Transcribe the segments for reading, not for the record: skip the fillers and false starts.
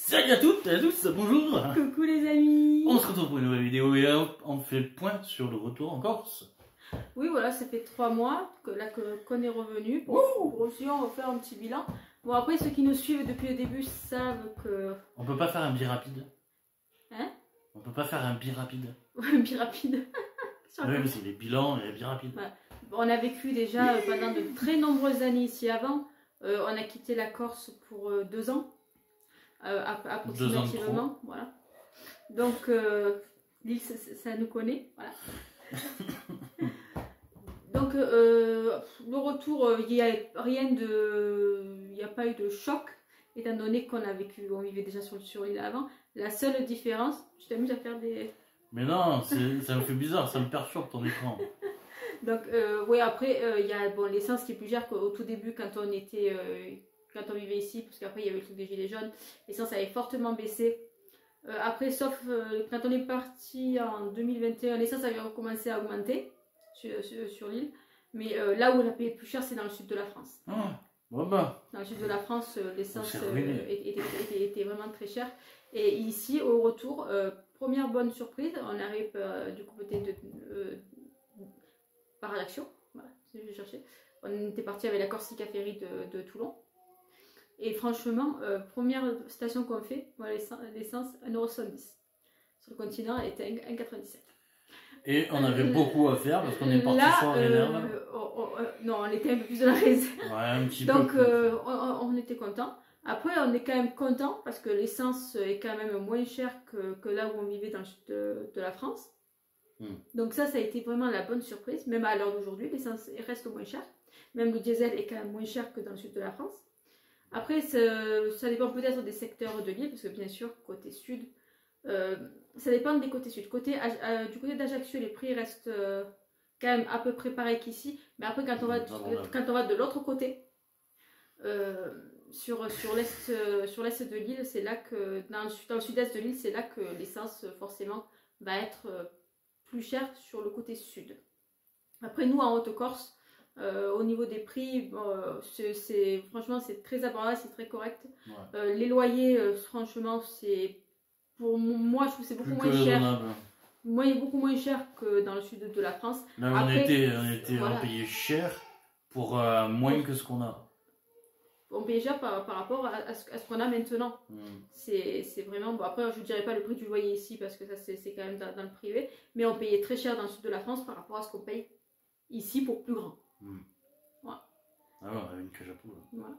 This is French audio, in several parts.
Salut à toutes et à tous, bonjour. Coucou les amis. On se retrouve pour une nouvelle vidéo et là, on fait le point sur le retour en Corse. Oui voilà, ça fait 3 mois qu'on est revenu. Pour aussi on va faire un petit bilan. Bon après ceux qui nous suivent depuis le début savent que... On peut pas faire un bi rapide. Hein? On peut pas faire un bi rapide. Ouais, un bi rapide. Oui, mais c'est les bilans et les bi rapides. Ouais. Bon, on a vécu déjà pendant de très nombreuses années ici avant. On a quitté la Corse pour 2 ans. Approximativement. Voilà. Donc l'île ça nous connaît. Voilà. Donc le retour, il n'y a rien de... Il n'y a pas eu de choc, étant donné qu'on a vécu, on vivait déjà sur l'île avant. La seule différence, je t'amuse à faire des... Mais non, ça me fait bizarre, ça me perturbe ton écran. Donc oui, après il y a bon, l'essence qui est plus chère qu'au tout début quand on était... quand on vivait ici, parce qu'après il y avait le truc des gilets jaunes, l'essence avait fortement baissé. Après, sauf quand on est parti en 2021, l'essence avait recommencé à augmenter sur l'île. Mais là où on a payé plus cher, c'est dans le sud de la France. Ah, bon bah. Dans le sud de la France, l'essence était vraiment très chère. Et ici, au retour, première bonne surprise, on arrive du côté de par Ajaccio. Voilà, c'est ce que je cherchais. On était parti avec la Corsica Ferry de Toulon. Et franchement, première station qu'on fait, voilà, l'essence 1,70 €. Sur le continent, elle était 1,97 €. Et on avait beaucoup à faire parce qu'on est parti sur la réserve. Non, on était un peu plus de la réserve. Ouais, un petit Donc, peu. on était content. Après, on est quand même content parce que l'essence est quand même moins chère que là où on vivait dans le sud de la France. Donc ça a été vraiment la bonne surprise. Même à l'heure d'aujourd'hui, l'essence reste moins chère. Même le diesel est quand même moins cher que dans le sud de la France. Après, ça dépend peut-être des secteurs de l'île, parce que bien sûr, côté sud, ça dépend des côtés sud. Du côté d'Ajaccio, les prix restent quand même à peu près pareils qu'ici. Mais après, quand on va de l'autre côté, sur l'est de l'île, c'est là que, dans le sud-est de l'île, c'est là que l'essence, forcément, va être plus chère sur le côté sud. Après, nous, en Haute-Corse, au niveau des prix, franchement c'est très abordable, c'est très correct. Ouais. Les loyers, franchement, c'est pour moi je trouve que c'est beaucoup moins cher. Moi, il est beaucoup moins cher que dans le sud de la France. Là, on payait cher pour moins que ce qu'on a. On payait cher par rapport à ce qu'on a maintenant. C'est vraiment... Bon, après, je ne dirais pas le prix du loyer ici parce que ça c'est quand même dans le privé. Mais on payait très cher dans le sud de la France par rapport à ce qu'on paye ici pour plus grand. Voilà. Ah ouais, on avait une cage à poules. Voilà.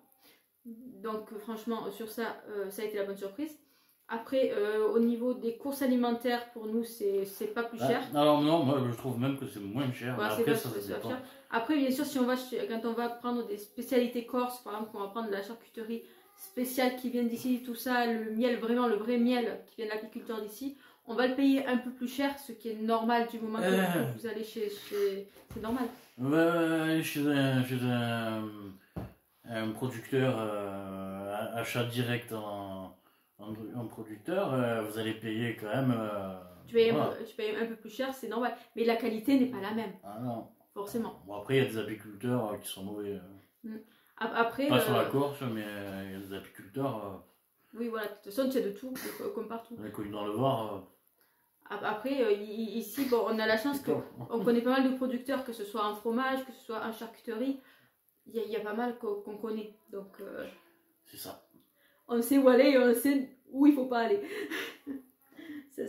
Donc franchement sur ça, ça a été la bonne surprise. Après au niveau des courses alimentaires, pour nous c'est pas plus cher. Alors non, moi je trouve même que c'est moins cher. Voilà, après ça cher. Après bien sûr si on va quand on va prendre des spécialités corse, par exemple on va prendre de la charcuterie spéciale qui vient d'ici, tout ça, le miel, vraiment le vrai miel qui vient de l'apiculteur d'ici, on va le payer un peu plus cher, ce qui est normal du moment que vous allez chez... C'est normal. Chez un producteur, achat direct en producteur, vous allez payer quand même... tu payes un peu plus cher, c'est normal. Mais la qualité n'est pas la même. Ah non. Forcément. Bon, après, il y a des apiculteurs qui sont mauvais. Après, pas sur la Corse, mais il y a des apiculteurs... oui, voilà, de toute façon, c'est de tout, comme partout. On est connu dans le Var. Après, ici, bon, on a la chance qu'on connaît pas mal de producteurs, que ce soit en fromage, que ce soit en charcuterie. Il y a pas mal qu'on connaît. Donc, c'est ça. On sait où aller et on sait où il faut pas aller. ça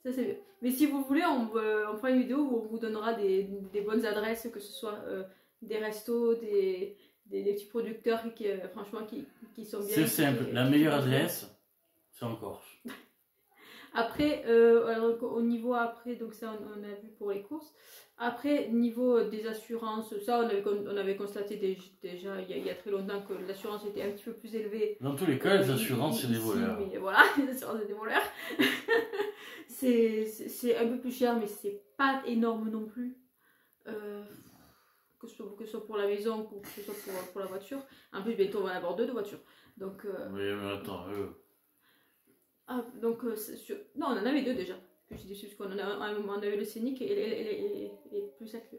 c'est mieux. Mais si vous voulez, on fera une vidéo où on vous donnera des bonnes adresses, que ce soit des restos, des petits producteurs franchement qui sont bien. C'est simple, la meilleure adresse, c'est en Corse. Après, alors, au niveau après, donc ça on a vu pour les courses. Après, niveau des assurances, ça on avait constaté déjà il y a très longtemps que l'assurance était un petit peu plus élevée. Dans tous les cas, les assurances c'est des voleurs. Mais voilà, les assurances c'est des voleurs. C'est un peu plus cher, mais c'est pas énorme non plus. Que ce soit pour la maison ou que ce soit pour la voiture. En plus, bientôt on va en avoir 2 de voitures. Donc, oui, mais attends, donc, non, on en avait 2 déjà. Que j'ai dit, on avait le Scénic et plus Accue.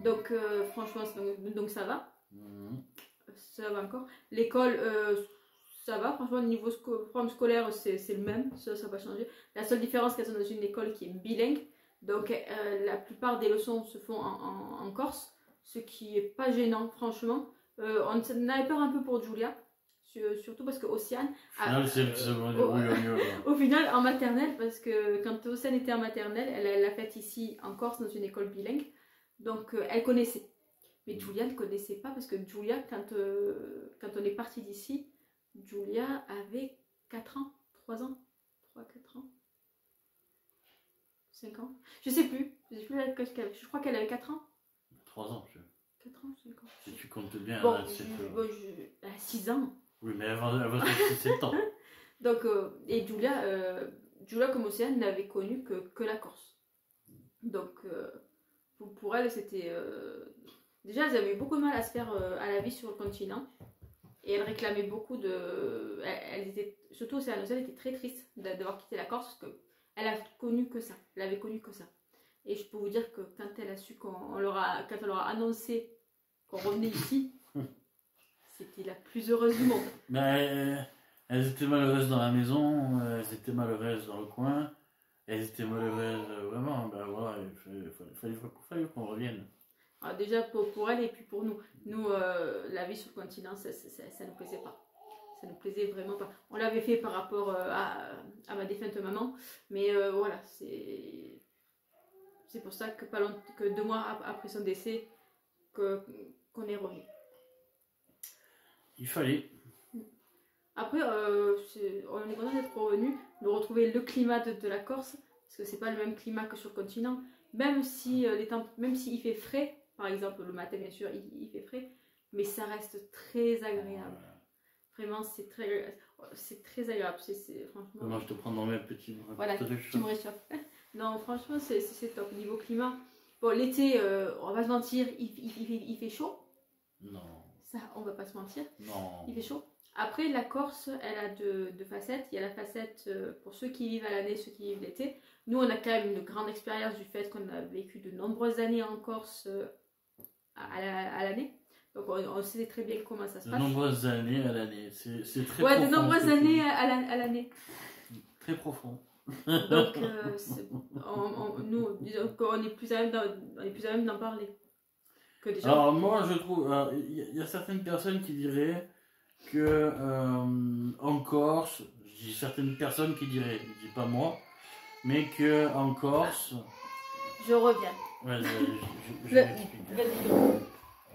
Donc, franchement, donc ça va. Ça va encore. L'école, ça va, franchement, au niveau programme scolaire, c'est le même, ça n'a pas changé. La seule différence, c'est qu'elles sont dans une école qui est bilingue, donc la plupart des leçons se font en corse, ce qui est pas gênant, franchement. On avait peur un peu pour Julia, surtout parce que Océane... au final, en maternelle, parce que quand Océane était en maternelle, elle l'a faite ici en Corse, dans une école bilingue, donc elle connaissait. Mais Julia ne connaissait pas, parce que Julia, quand on est parti d'ici, Julia avait 4 ans, 3 ans, 3-4 ans, 5 ans, je sais plus je crois qu'elle avait 4 ans. 3 ans, 4 ans, 5 ans. Si tu comptes bien, bon, elle a 6 ans. Oui, mais elle va 7 ans. Donc, et Julia comme Océane n'avait connu que la Corse. Donc, pour elle, c'était... Déjà, elles avaient eu beaucoup de mal à se faire à la vie sur le continent. Et elles réclamaient beaucoup de... Elles étaient, surtout Océane était très triste d'avoir quitté la Corse, parce qu'elle a connu que ça. Elle avait connu que ça. Et je peux vous dire que quand elle a su quand on leur a annoncé qu'on revenait ici, c'était la plus heureuse du monde. Mais elles étaient malheureuses dans la maison, elles étaient malheureuses dans le coin, elles étaient malheureuses vraiment. Ben voilà, il fallait qu'on revienne. Alors déjà pour elle et puis pour nous. Nous, la vie sur le continent, ça ne nous plaisait pas. Ça nous plaisait vraiment pas. On l'avait fait par rapport à ma défunte maman, mais voilà, c'est pour ça que 2 mois après son décès, qu'on est revenu. Il fallait. Après, on est content d'être revenu, de retrouver le climat de la Corse, parce que c'est pas le même climat que sur le continent. Même si s'il fait frais, par exemple le matin bien sûr il fait frais, mais ça reste très agréable. Vraiment c'est très agréable. Franchement. Moi je te prends dans mes petits bras. Voilà, tu me réchauffes. Non franchement c'est top niveau climat. Bon l'été, on va pas se mentir, il fait chaud. Non. Ça on va pas se mentir. Non. Il fait chaud. Après la Corse elle a deux facettes. Il y a la facette pour ceux qui vivent à l'année, ceux qui vivent l'été. Nous, on a quand même une grande expérience du fait qu'on a vécu de nombreuses années en Corse à l'année. Donc, on sait très bien comment ça se passe. De nombreuses années à l'année. C'est très profond. Ouais, de nombreuses années à l'année. Très profond. Donc, nous, disons qu'on est plus à même d'en parler. Que déjà. Alors, moi, je trouve... Il y a certaines personnes qui diraient que en Corse... Je dis certaines personnes qui diraient, je dis pas moi... Mais que en Corse... Je reviens. Ouais, je m'explique.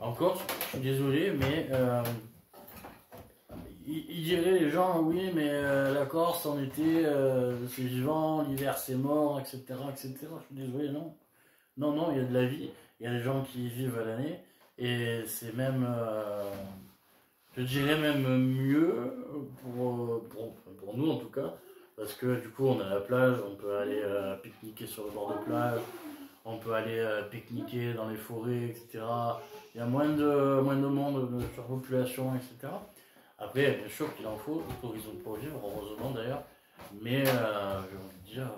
En Corse, je suis désolé, mais... il dirait les gens, oui, mais la Corse en été, c'est vivant, l'hiver c'est mort, etc., etc. Je suis désolé, non. Non, il y a de la vie. Il y a des gens qui vivent à l'année. Et c'est même... je dirais même mieux pour nous, en tout cas. Parce que du coup on a la plage, on peut aller pique-niquer sur le bord de plage, on peut aller pique-niquer dans les forêts, etc. Il y a moins de monde, de surpopulation, etc. Après, bien sûr qu'il en faut, pour tourisme pour vivre, heureusement d'ailleurs. Mais j'ai envie de dire...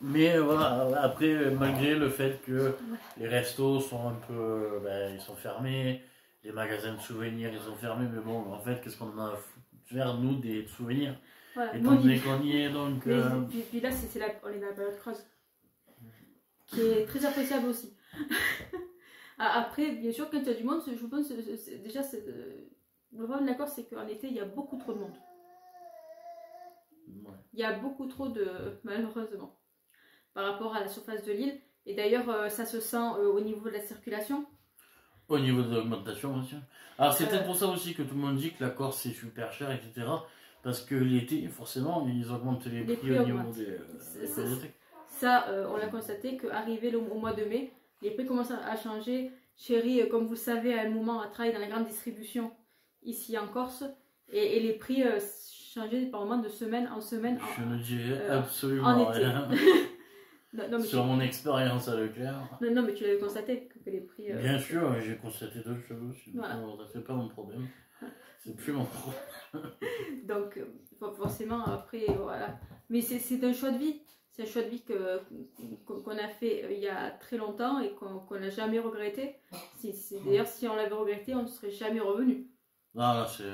Mais voilà, après, malgré le fait que les restos sont un peu... ils sont fermés, les magasins de souvenirs ils sont fermés, mais bon, en fait, qu'est-ce qu'on a à faire, nous, des souvenirs. Voilà, étant donné qu'on y est, donc... Puis là, on est dans la période creuse, qui est très appréciable aussi. Après, bien sûr, quand il y a du monde, je pense, déjà, le problème de la Corse, c'est qu'en été, il y a beaucoup trop de monde. Ouais. Il y a beaucoup trop malheureusement, par rapport à la surface de l'île. Et d'ailleurs, ça se sent au niveau de la circulation. Au niveau de l'augmentation, bien sûr. Alors, c'est peut-être pour ça aussi que tout le monde dit que la Corse, c'est super cher, etc. Parce que l'été, forcément, ils augmentent les prix au niveau des trucs. Ça, on l'a constaté qu'arrivé au mois de mai, les prix commencent à changer. Chérie, comme vous le savez, à un moment, a travaillé dans la grande distribution ici en Corse. Et les prix changeaient par moment de semaine en semaine. Je ne dirais absolument rien. Non, sur mon expérience à Leclerc. Non, mais tu l'avais constaté que les prix... Bien sûr, j'ai constaté d'autres choses. Voilà. C'est pas mon problème. C'est plus mon problème. Donc, forcément, après, voilà. Mais c'est un choix de vie. C'est un choix de vie qu'on a fait il y a très longtemps et qu'on n'a jamais regretté. D'ailleurs, si on l'avait regretté, on ne serait jamais revenu. Non, là, c'est...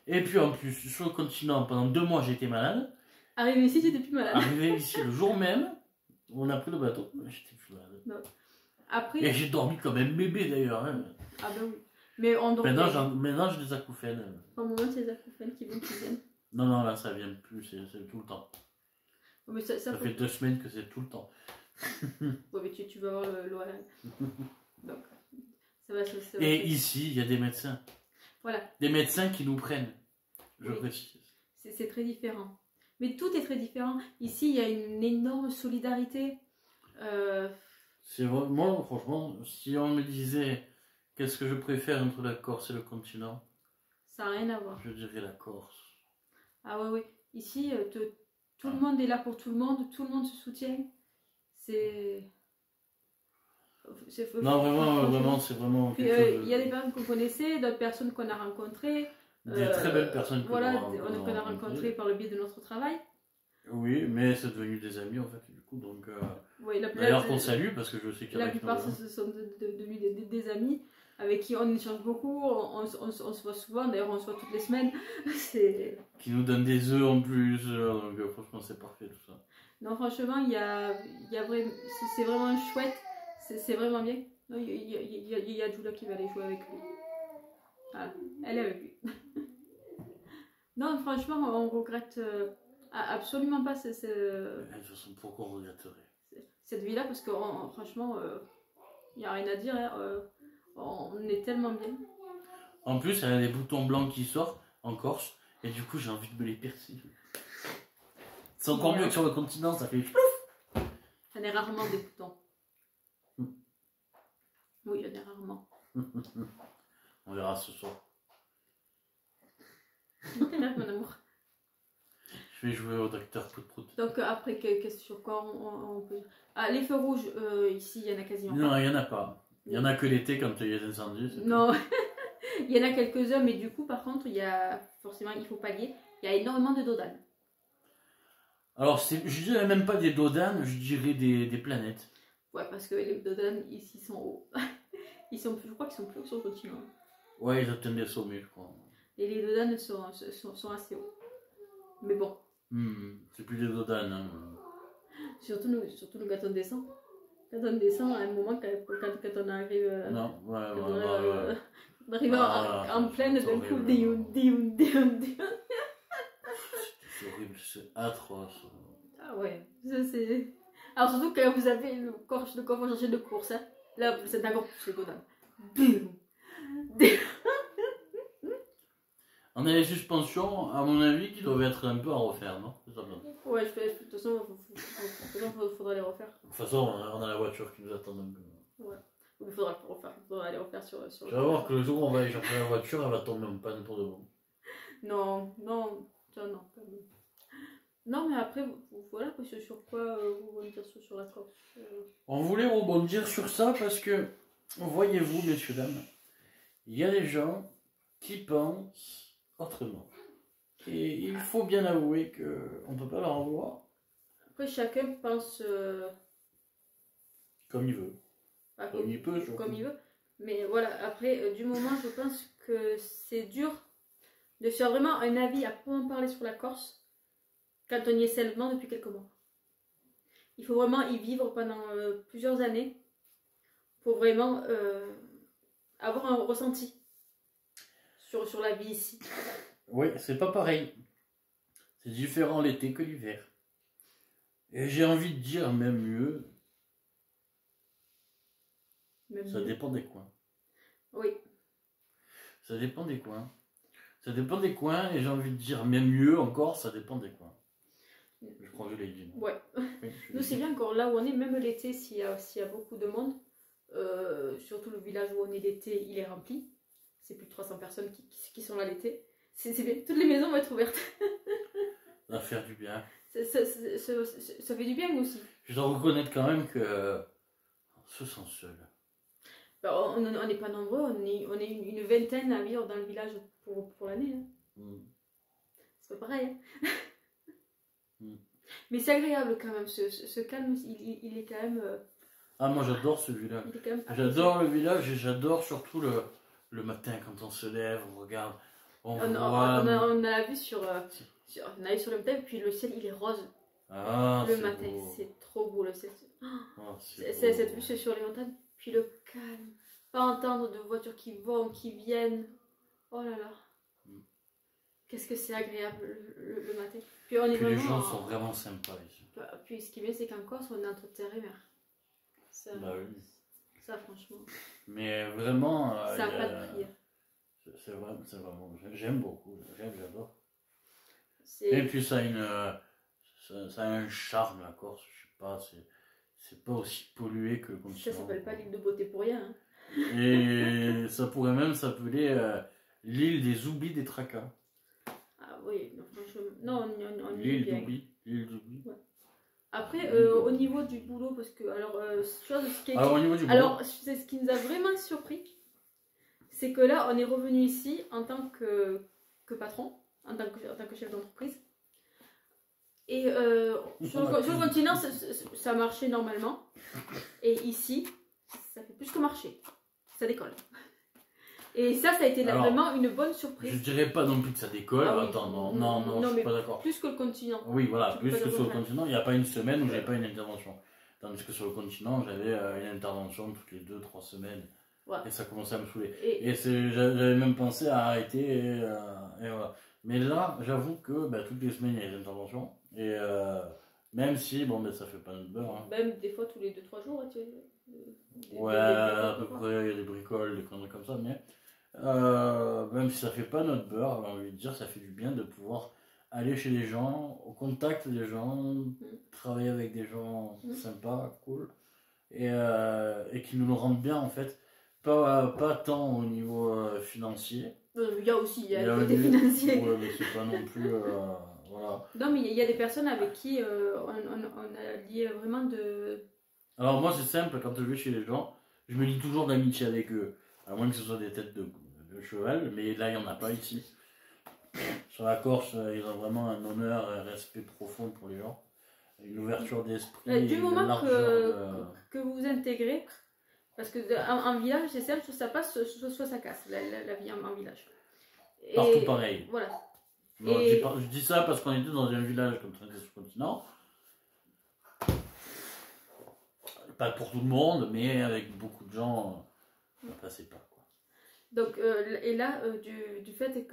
Et puis en plus, sur le continent, pendant 2 mois, j'étais malade. Arrivé ici, j'étais plus malade. Arrivé ici le jour même, on a pris le bateau, j'étais plus malade. Non. Après... Et j'ai dormi comme un bébé d'ailleurs. Hein. Ah ben oui. Mais on dort. Maintenant, j'ai des acouphènes. Au moment, c'est les acouphènes qui viennent. Non, là, ça vient plus, c'est tout le temps. Mais ça fait 2 semaines que c'est tout le temps. Ouais, mais tu vas avoir l'ORL. Donc, ça va se... Et ici, il y a des médecins. Voilà. Des médecins qui nous prennent. Je précise. C'est très différent. Mais tout est très différent. Ici, il y a une énorme solidarité. C'est vraiment, franchement, si on me disait qu'est-ce que je préfère entre la Corse et le continent, ça n'a rien à voir. Je dirais la Corse. Ah ouais. Ici, tout le monde est là pour tout le monde se soutient. Non, vraiment, c'est vraiment... Il y a des personnes qu'on connaissait, d'autres personnes qu'on a rencontrées. Des très belles personnes qu'on a rencontrées par le biais de notre travail. Oui, mais c'est devenu des amis en fait, du coup, donc... D'ailleurs qu'on salue, parce que je sais qu'il y en a qui... La plupart, ce sont devenus des amis avec qui on échange beaucoup, on se voit souvent, d'ailleurs on se voit toutes les semaines. Qui nous donnent des œufs en plus, donc franchement c'est parfait tout ça. Non, franchement, c'est vraiment chouette, c'est vraiment bien. Il y a Julia qui va aller jouer avec lui. Voilà, elle est avec lui. Non, franchement, on regrette absolument pas De toute façon, pourquoi on regretterait cette vie-là, parce que franchement, il n'y a rien à dire, hein, on est tellement bien. En plus, elle a des boutons blancs qui sortent en Corse, et du coup, j'ai envie de me les percer. C'est encore mieux que sur le continent, ça fait plouf. J'en ai rarement des boutons. Oui, j'en ai rarement. On verra ce soir. T'es là, mon amour. Je vais jouer au docteur Prout. Donc après, sur quoi on peut... Ah, les feux rouges, ici, il y en a quasiment pas. Non, il n'y en a pas. Il y en a que l'été quand il y a des incendies. Non, il y en a quelques-uns, mais du coup, par contre, forcément, il faut pallier. Il y a énormément de dodanes. Alors, je dirais même pas des dodanes, je dirais des planètes. Ouais, parce que les dodanes, ici, sont hauts. Je crois qu'ils sont plus hauts sur le continent. Ouais, ils atteignent des sommets, je crois. Et les dodanes sont assez hauts. Mais bon. C'est plus des dodanes. Hein. Surtout nous, quand on descend. Quand on descend, à un moment, quand on arrive... Non, on arrive en pleine, d'un coup, c'est horrible, c'est atroce. Ah ouais, c'est... Alors surtout quand vous avez le corps chargé de course, hein. Là, c'est encore plus les dodanes. On a les suspensions, à mon avis, qui doivent être un peu à refaire, non? Ouais, de toute façon, il faudra les refaire. De toute façon, on a la voiture qui nous attend un peu. Ouais, il faudra les refaire sur tu vas voir que le jour où on va aller chercher la voiture, elle va tomber en panne pour de bon. Non, pas bon. Non, mais après, voilà, sur quoi vous voulez dire sur la Corse. On voulait rebondir sur ça parce que, voyez-vous, messieurs, dames, il y a des gens qui pensent autrement. Et il faut bien avouer qu'on ne peut pas leur en vouloir. Après, chacun pense... comme il veut. Comme il peut, surtout. Comme il veut. Mais voilà, après, du moment, je pense que c'est dur de faire vraiment un avis à proprement parler sur la Corse quand on y est seulement depuis quelques mois. Il faut vraiment y vivre pendant plusieurs années pour vraiment avoir un ressenti sur la vie ici. Oui, c'est pas pareil. C'est différent l'été que l'hiver. Et j'ai envie de dire même mieux. Ça dépend des coins. Oui. Ça dépend des coins. Ça dépend des coins et j'ai envie de dire même mieux encore, ça dépend des coins. Je crois que je l'ai dit. Ouais. Oui, nous c'est bien encore là où on est, même l'été, s'il y a beaucoup de monde, surtout le village où on est l'été, il est rempli. C'est plus de 300 personnes qui sont là l'été. C'est bien, toutes les maisons vont être ouvertes. Ça va faire du bien. Ça fait du bien aussi. Je dois reconnaître quand même que on se sent seul. Ben, on n'est pas nombreux, on est une vingtaine à vivre dans le village pour l'année. Hein. C'est pas pareil. Hein. Mais c'est agréable quand même, ce calme, il est quand même... Ah, moi j'adore ce village. J'adore le village et j'adore surtout le matin quand on se lève, on regarde, on On a vu sur le matin, puis le ciel il est rose. Ah, le matin, c'est trop beau le ciel. Oh, cette vue sur les montagnes, puis le calme. Pas entendre de voitures qui vont, qui viennent. Oh là là. Qu'est-ce que c'est agréable le matin. Puis les gens sont vraiment sympas ici. Puis ce qui est bien, c'est qu'en Corse, on est entre terre et mer. Ça, bah oui. Ça franchement. Mais vraiment. Ça n'a pas de prix. C'est vraiment. J'aime beaucoup. J'adore. Et puis ça a un charme, la Corse. Je sais pas. C'est pas aussi pollué que le continent. Ça s'appelle pas l'île de beauté pour rien. Hein. Et ça pourrait même s'appeler l'île des oublis des tracas. Ah oui, non, franchement. Non, on l'île d'oubli. L'île d'oubli. Ouais. Après, au niveau du boulot, parce que, au niveau du boulot. Alors, c'est ce qui nous a vraiment surpris, c'est que là, on est revenu ici en tant que patron, en tant que chef d'entreprise. Et sur le continent, ça marchait normalement. Et ici, ça fait plus que marcher. Ça décolle. Et ça a été vraiment une bonne surprise. Je dirais pas non plus que ça décolle. Ah oui. Attends, non, je suis pas d'accord. Plus que le continent. Oui, voilà, plus que sur le continent. Il n'y a pas une semaine où j'avais pas une intervention. Tandis que sur le continent, j'avais une intervention toutes les 2-3 semaines. Ouais. Et ça commençait à me saouler. Et j'avais même pensé à arrêter. Et voilà. Mais là, j'avoue que toutes les semaines, il y a des interventions. Et même si, ça fait pas notre beurre. Hein. Même des fois, tous les 2-3 jours, tu ouais, à peu près, il y a des bricoles, des conneries comme ça. Mais même si ça fait pas notre beurre, j'ai envie de dire, ça fait du bien de pouvoir aller chez les gens, au contact des gens, travailler avec des gens sympas, cool. Et qui nous le rendent bien en fait. Pas tant au niveau financier. Il y a aussi le côté financier. Ouais, mais c'est pas non plus. Voilà. Non, mais il y a des personnes avec qui on a lié vraiment de. Alors, moi, c'est simple, quand je vais chez les gens, je me lie toujours d'amitié avec eux. À moins que ce soit des têtes de cheval, mais là, il n'y en a pas ici. Sur la Corse, ils ont vraiment un honneur et un respect profond pour les gens. Une ouverture d'esprit. Du moment que vous vous intégrez. Parce qu'en village, c'est simple, soit ça passe, soit ça casse, la vie en village. Et partout pareil. Voilà. Non, je dis ça parce qu'on était dans un village comme ça, sur le continent. Pas pour tout le monde, mais avec beaucoup de gens, ça passait pas. Quoi. Donc, et là, du fait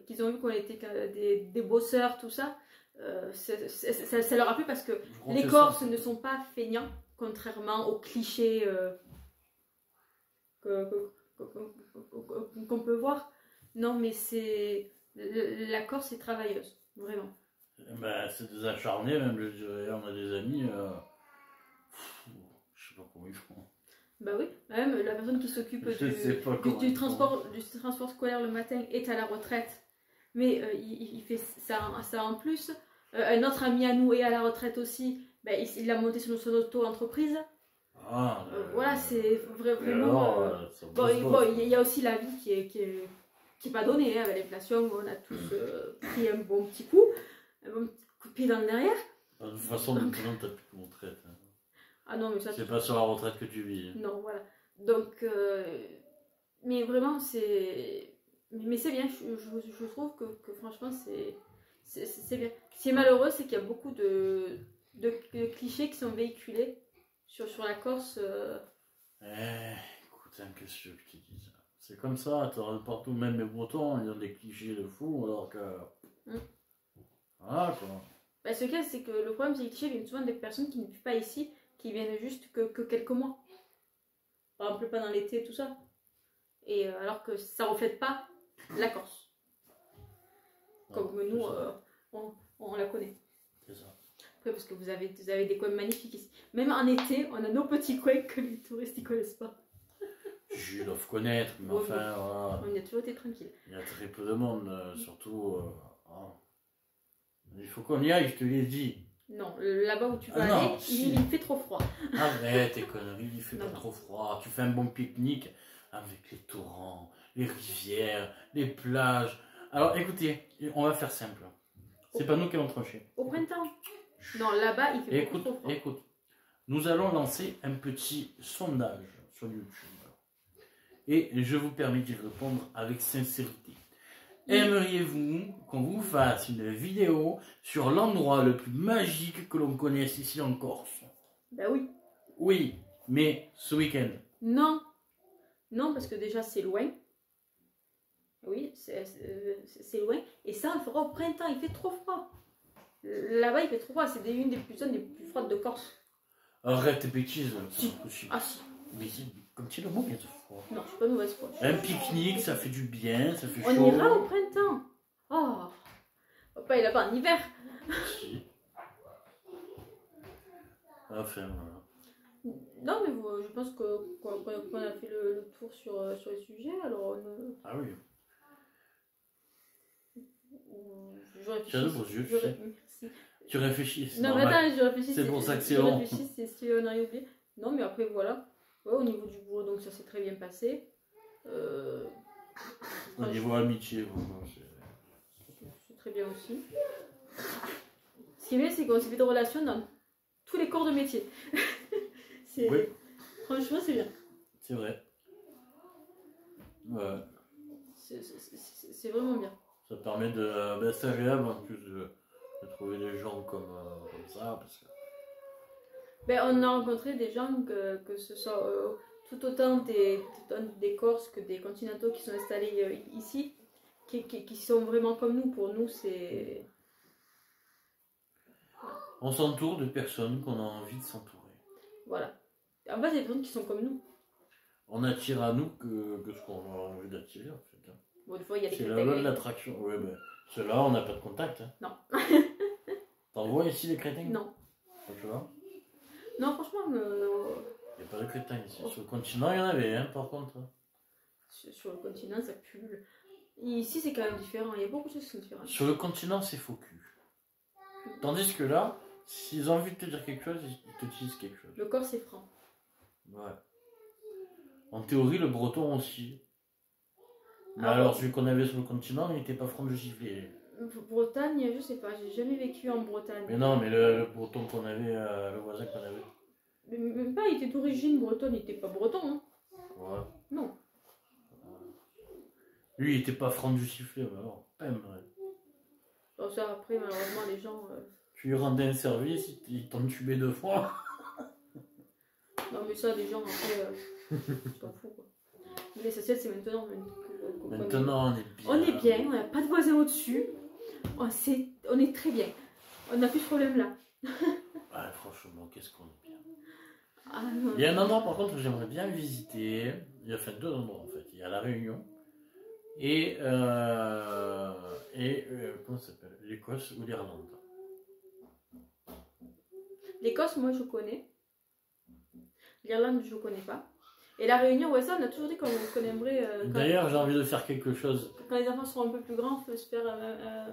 qu'ils ont vu qu'on était des bosseurs, tout ça, ça leur a plu parce que les Corses ne sont pas feignants. Contrairement aux clichés qu'on peut voir. Non, mais la Corse est travailleuse, vraiment. C'est des acharnés, même, je dirais. On a des amis, je sais pas comment ils font. Bah oui, même la personne qui s'occupe du transport scolaire le matin est à la retraite, mais il fait ça en plus. Un autre ami à nous est à la retraite aussi. Il a monté son auto-entreprise. Voilà, c'est vraiment. Il y a aussi la vie qui est pas donnée. Hein, avec l'inflation, on a tous pris un bon petit coup, un bon coup de pied dans le derrière. De toute façon, maintenant, tu n'as plus de retraite. Hein. Ah non, mais ça. C'est pas sur la retraite que tu vis. Hein. Non, voilà. Donc, mais vraiment, c'est. Mais c'est bien, je trouve que franchement, c'est bien. Ce qui est malheureux, c'est qu'il y a beaucoup de clichés qui sont véhiculés sur la Corse. Écoute, qu'est-ce que je te dis? C'est comme ça, partout, même les Bretons, ils ont des clichés de fou, alors que. Voilà quoi. Ce cas, c'est que le problème, c'est que les clichés viennent souvent des personnes qui ne vivent pas ici, qui viennent juste que quelques mois. Par exemple, pas dans l'été, tout ça. Et alors que ça ne reflète pas la Corse. Comme nous, on la connaît. C'est ça. Après, parce que vous avez des coins magnifiques ici. Même en été, on a nos petits coins que les touristes ne connaissent pas. Je dois connaître, mais enfin, voilà. On a toujours été tranquille. Il y a très peu de monde, surtout. Il faut qu'on y aille, je te l'ai dit. Non, là-bas où tu vas aller, il fait trop froid. Arrête tes conneries, il fait pas trop froid. Tu fais un bon pique-nique avec les torrents, les rivières, les plages. Alors écoutez, on va faire simple. C'est pas nous qui allons trancher. Au printemps. Non, là-bas, il fait beaucoup trop froid. Écoute, nous allons lancer un petit sondage sur YouTube. Et je vous permets d'y répondre avec sincérité. Aimeriez-vous qu'on vous fasse une vidéo sur l'endroit le plus magique que l'on connaisse ici en Corse? Ben oui. Oui, mais ce week-end. Non. Non, parce que déjà c'est loin. Oui, c'est loin. Et ça, on le fera au printemps, il fait trop froid. Là-bas, il fait trop froid, c'est une des zones les plus froides de Corse. Arrête tes bêtises, c'est Si. pas possible. Ah si. Mais comme tu le mot, il y a de froid. Non, je suis pas mauvaise foi. Un pique-nique, ça fait du bien, ça fait chaud. On ira au printemps. Oh. Papa, il est là-bas en hiver. Si. Enfin, voilà. Non, mais je pense qu'on a fait le tour sur les sujets, alors Ah oui. je réfléchis. Tu as de beaux yeux, tu sais. Merci. Tu réfléchis. Non, mais attends, je réfléchis. C'est pour ça que c'est long. Je réfléchis, c'est si on a oublié. Non, mais après, voilà. Ouais, au niveau du boulot, donc ça s'est très bien passé. Au niveau amitié, c'est très bien aussi. Ce qui est bien, c'est qu'on s'est fait des relations dans tous les corps de métier. Oui. Franchement, c'est bien. C'est vrai. Ouais. C'est vraiment bien. Ça permet de. C'est agréable en plus de trouver des gens comme ça. Parce que... Ben, on a rencontré des gens que ce soit tout autant des Corses que des continentaux qui sont installés ici, qui sont vraiment comme nous. Pour nous, c'est. On s'entoure de personnes qu'on a envie de s'entourer. Voilà. En fait, il y a des personnes qui sont comme nous. On attire à nous que ce qu'on a envie d'attirer en fait. Bon, des fois, il y a des c'est la loi de l'attraction. Ouais, ben, ceux-là, on n'a pas de contact. Hein. Non. T'en vois ici des crétins? Non. Tu vois? Non, franchement. Il n'y a pas de crétins ici. Sur le continent, il y en avait, hein, par contre. Sur le continent, ça pullule. Ici, c'est quand même différent. Il y a beaucoup de choses qui sont différentes. Sur le continent, c'est faux cul. Tandis que là, s'ils ont envie de te dire quelque chose, ils te disent quelque chose. Le corps, c'est franc. Ouais. En théorie, le breton aussi. Mais Ah, alors, celui qu'on avait sur le continent, il n'était pas franc de gifler. Bretagne, je sais pas, j'ai jamais vécu en Bretagne. Mais non, mais le breton qu'on avait, le voisin qu'on avait. Mais même pas, il était d'origine bretonne, il était pas breton, hein. Ouais. Non. Lui, il était pas franc du sifflet, mais alors, pam, ouais. Alors ça, après, malheureusement, les gens... Tu lui rendais un service, il t'entubait 2 fois. Non, mais ça, les gens, après, je t'en fous, quoi. Mais l'essentiel, c'est maintenant. Maintenant, on est bien. On est bien, on n'a pas de voisin au-dessus. On est très bien. On n'a plus ce problème-là. Ouais, franchement, qu'est-ce qu'on est bien. Ah, non. Il y a un endroit, par contre, que j'aimerais bien visiter. Il y a fait 2 endroits, en fait. Il y a La Réunion et comment ça s'appelle? L'Écosse ou l'Irlande. L'Écosse, moi, je connais. L'Irlande, je ne connais pas. Et la Réunion, ouais, ça, on a toujours dit qu'on aimerait... D'ailleurs, j'ai envie de faire quelque chose. Quand les enfants seront un peu plus grands, on peut se faire un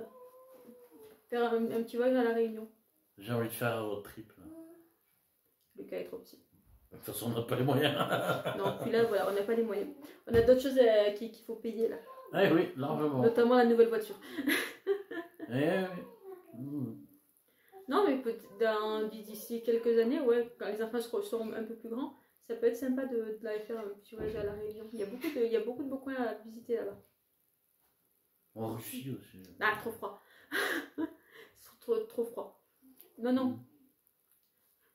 petit voyage à la Réunion. J'ai envie de faire un road trip. Là. Lucas est trop petit. De toute façon, on n'a pas les moyens. Non, puis là, voilà, on n'a pas les moyens. On a d'autres choses qu'il faut payer, là. Ah oui, largement. Notamment la nouvelle voiture. Oui. Non, mais d'ici quelques années, ouais, quand les enfants seront un peu plus grands, ça peut être sympa d'aller faire un petit voyage à la Réunion. Il y a beaucoup de beaux coins à visiter là-bas. En Russie aussi. Ah, trop froid. trop froid. Non.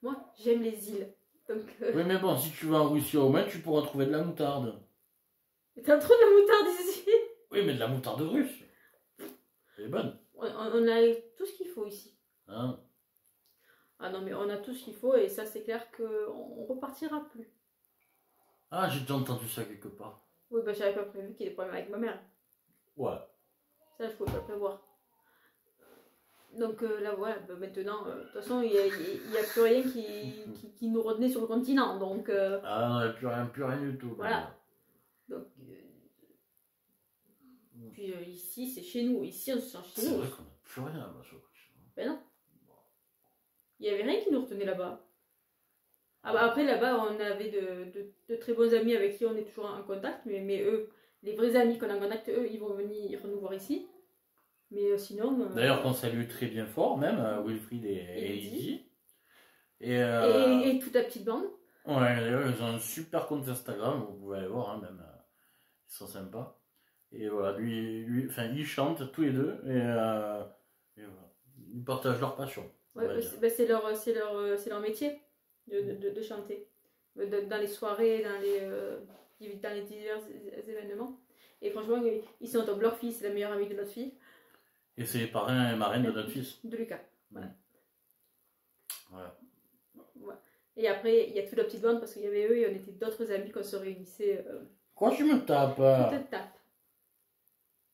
Moi, j'aime les îles. Donc, Oui, mais bon, si tu vas en Russie au moins, tu pourras trouver de la moutarde. T'as trop de la moutarde ici. Oui, mais de la moutarde russe. Elle est bonne. On a tout ce qu'il faut ici. Hein? Ah non, mais on a tout ce qu'il faut et ça, c'est clair qu'on repartira plus. Ah, j'ai déjà entendu ça quelque part. Oui, bah j'avais pas prévu qu'il y ait des problèmes avec ma mère. Ouais. Ça, je pouvais pas le prévoir. Donc là, voilà, bah, maintenant, de toute façon, il n'y a plus rien qui nous retenait sur le continent. Donc, Ah non, il n'y a plus rien du tout. Voilà. Donc, puis ici, c'est chez nous. Ici, on se sent chez nous. C'est vrai qu'on n'a plus rien là-bas sur le continent. Ben non. Il n'y avait rien qui nous retenait là-bas. Ah bah après, là-bas, on avait de très bons amis avec qui on est toujours en contact. Mais eux, les vrais amis qu'on a en contact, eux, ils vont venir nous voir ici. Mais sinon... D'ailleurs, qu'on salue très bien fort, même, Wilfried et Lydie. Et toute la petite bande. Ouais, d'ailleurs, ils ont un super compte Instagram, vous pouvez aller voir, hein, même. Ils sont sympas. Et voilà, enfin, ils chantent tous les deux. Et voilà. Ils partagent leur passion. Ouais, c'est leur métier de chanter. Dans les soirées, dans les divers événements. Et franchement, ils sont top. Leur fille, c'est la meilleure amie de notre fille. Et c'est les parrains et marraines de notre fils. De Lucas. Voilà. Voilà. Et après, il y a toute la petite bande parce qu'il y avait eux et on était d'autres amis qu'on se réunissait. Quoi, tu me tapes? Je te tape.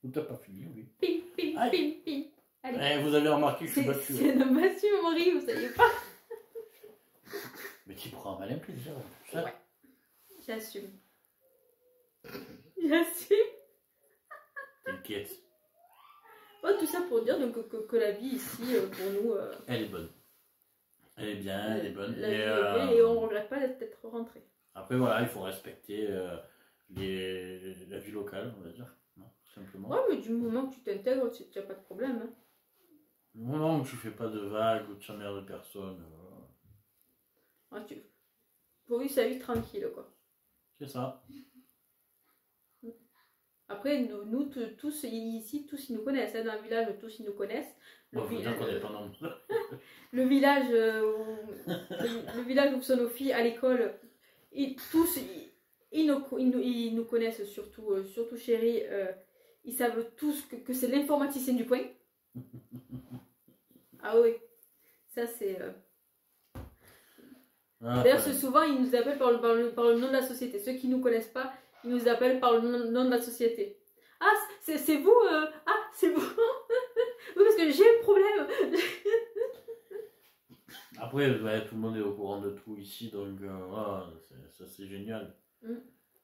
Vous t'as pas fini, oui. Pim, pim, pim, pim. Allez. Vous avez remarqué que je suis battu. C'est un homme battu, mon mari, vous saviez pas? Mais tu prends un malin plaisir. Ça. Ouais. J'assume. J'assume. T'inquiète. Oh, tout ça pour dire donc, que la vie ici, pour nous... Elle est bonne. Elle est bien, elle est bonne. Et on ne regrette pas d'être rentré. Après, voilà, il faut respecter la vie locale, on va dire. Non, simplement. Ouais, mais du moment que tu t'intègres, tu n'as pas de problème. Hein. Du moment où tu fais pas de vagues ou de t'emmerdes de personne. Ouais, faut vivre sa vie tranquille, quoi. C'est ça. Après, nous tous ici, tous ils nous connaissent. Hein, dans le village, tous ils nous connaissent. Le village où sont nos filles à l'école, tous ils nous connaissent, surtout chérie. Ils savent tous que c'est l'informaticien du coin. Ah oui, ça c'est... D'ailleurs, souvent, ils nous appellent par le nom de la société. Ceux qui ne nous connaissent pas, ils nous appellent par le nom de la société. Ah, c'est vous Ah, c'est vous Oui, parce que j'ai un problème. Après, tout le monde est au courant de tout ici, donc voilà, ça c'est génial.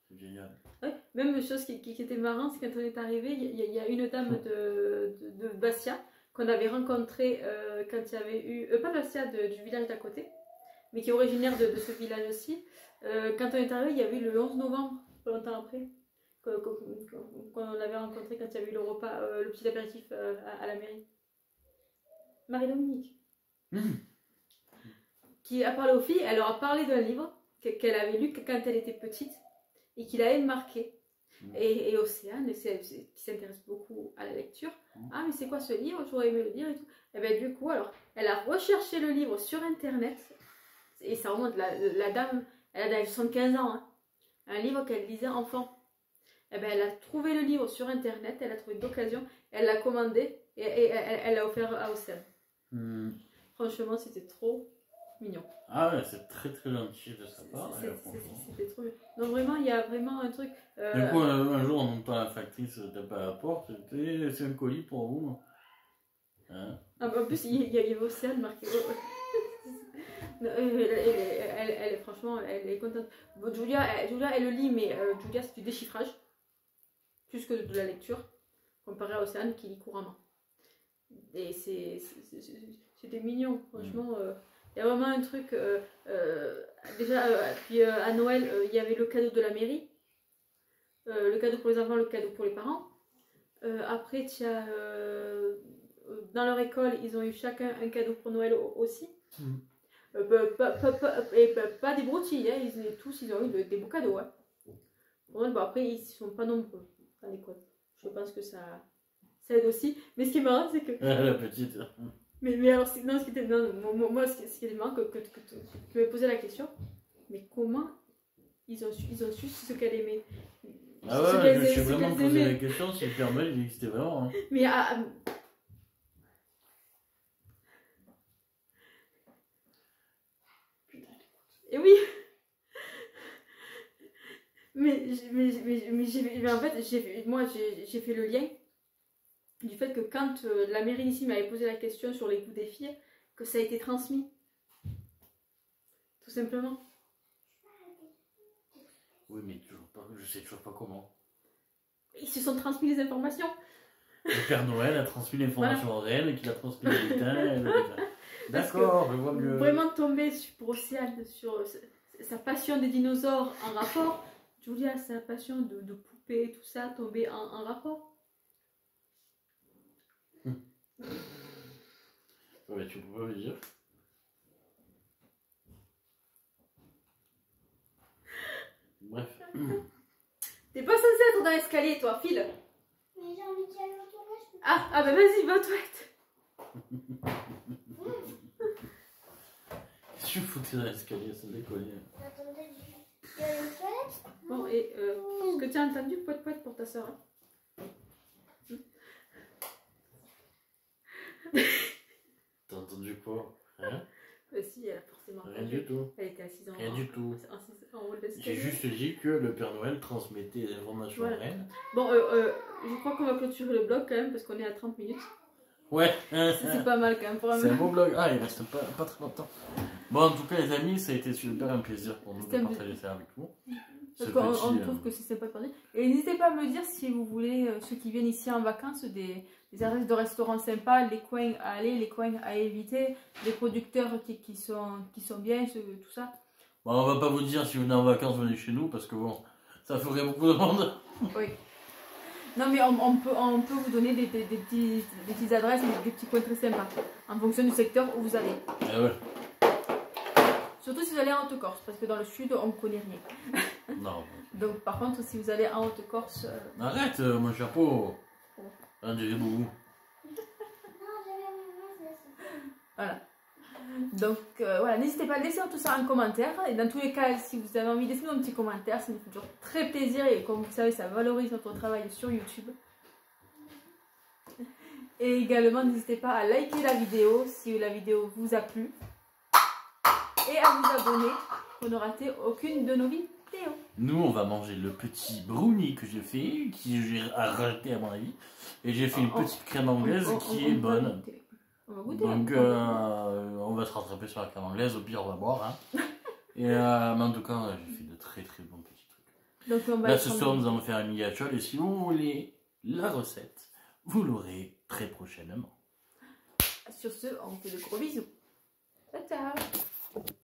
C'est génial. Ouais, même chose qui était marrant, c'est quand on est arrivé, il y a une dame de Bastia qu'on avait rencontrée quand il y avait eu... pas Bastia, du village d'à côté, mais qui est originaire de ce village aussi. Quand on est arrivé, il y avait eu le 11 novembre, pas longtemps après, qu'on avait rencontré quand il y avait eu le repas, le petit apéritif à la mairie. Marie-Dominique. Qui a parlé aux filles, elle leur a parlé d'un livre qu'elle avait lu quand elle était petite et qui l'avait marqué. Et Océane, qui s'intéresse beaucoup à la lecture, ah mais c'est quoi ce livre, j'aurais aimé le lire et tout. Et bien du coup, alors, elle a recherché le livre sur internet, et ça remonte, la dame, elle a 75 ans, hein, un livre qu'elle lisait enfant. Et ben elle a trouvé le livre sur internet, elle a trouvé d'occasion, elle l'a commandé et elle l'a offert à Océane. Franchement, c'était trop mignon. Ah ouais, c'est très très gentil de sa part. C'était trop mignon. Donc vraiment, il y a vraiment un truc... Du coup, un jour, on entend la factrice taper à la porte, c'est un colis pour vous. Hein? En plus, il y avait Océane marqué. Elle, franchement, elle est contente. Bon, Julia, elle le lit, mais Julia, c'est du déchiffrage. Plus que de la lecture, comparé à Océane qui lit couramment. Et c'était mignon, franchement. Il y a vraiment un truc. Déjà, puis à Noël, il y avait le cadeau de la mairie. Le cadeau pour les enfants, le cadeau pour les parents. Après, dans leur école, ils ont eu chacun un cadeau pour Noël aussi. Pas des broutilles, hein. Ils ont eu des beaux cadeaux. Hein. Bon, après, ils ne sont pas nombreux à l'école. Je pense que ça aide aussi. Mais ce qui est marrant, c'est que... La petite. Mais alors, non, ce qui était marrant, que tu m'as posé la question, mais comment ils ont su ce qu'elle aimait? Ah ouais, je me suis vraiment posé la question si le Père Noël il existait vraiment. Hein. Mais et oui. Mais en fait, j'ai fait le lien du fait que quand la mairie ici m'avait posé la question sur les goûts des filles, que ça a été transmis. Tout simplement. Oui, mais je sais toujours pas comment. Ils se sont transmis les informations. Le Père Noël a transmis l'information à elle, et qu'il a transmis le lutin. D'accord, je vois mieux. Vraiment tomber pour Océane sur sa passion des dinosaures en rapport. Julia, sa passion de poupées, tout ça, tomber en rapport. Ouais, tu peux pas me dire. Bref. T'es pas censé être dans l'escalier, toi, file. Mais j'ai envie d'y aller aux toilettes. Ah ben vas-y, va aux toilettes. Qu'est-ce que tu foutais dans l'escalier, ça décollait. Attendez, j'y aller aux toilettes. Bon, et ce que tu as entendu, poète pour ta soeur. T'as entendu quoi? Rien? Si, elle a forcément Rien du tout. Elle était assise en Rien du tout. en haut de J'ai l'escalier. juste dit que le Père Noël transmettait des informations Voilà. réelles. Bon, je crois qu'on va clôturer le blog quand même parce qu'on est à 30 minutes. Ouais. C'est pas mal quand même pour un C'est un beau blog. Ah, il reste pas très longtemps. Bon, en tout cas, les amis, ça a été super un plaisir pour nous de C'était un partager ça avec vous. Parce Ce qu'on petit, trouve que c'est sympa de parler. Et n'hésitez pas à me dire si vous voulez, ceux qui viennent ici en vacances, des adresses de restaurants sympas, les coins à aller, les coins à éviter, des producteurs qui sont bien, tout ça. Bon, on va pas vous dire si vous venez en vacances, venez chez nous, parce que bon, ça ferait beaucoup de monde. Oui. Non mais on peut vous donner des petites adresses, des petits coins très sympas, en fonction du secteur où vous allez. Eh ouais. Surtout si vous allez en Haute-Corse, parce que dans le sud, on ne connaît rien. Non. Donc par contre, si vous allez en Haute-Corse... Arrête, mon chapeau. Un des bouts. Non, j'avais un Voilà. Donc voilà, n'hésitez pas à laisser tout ça en commentaire. Et dans tous les cas, si vous avez envie de laisser un petit commentaire, ça nous fait toujours très plaisir. Et comme vous savez, ça valorise notre travail sur YouTube. Et également, n'hésitez pas à liker la vidéo si la vidéo vous a plu. Et à vous abonner pour ne rater aucune de nos vidéos. Nous, on va manger le petit brownie que j'ai fait, qui j'ai raté à mon avis. Et j'ai fait une petite crème anglaise qui est bonne. On va goûter. Donc, on va se rattraper sur la crème anglaise. Au pire, on va boire. Hein. Et mais en tout cas, j'ai fait de très très bons petits trucs. Donc, on va Là, ce soir, nous allons faire un miniature. Et si vous voulez la recette, vous l'aurez très prochainement. Sur ce, on fait de gros bisous. Ciao, ciao.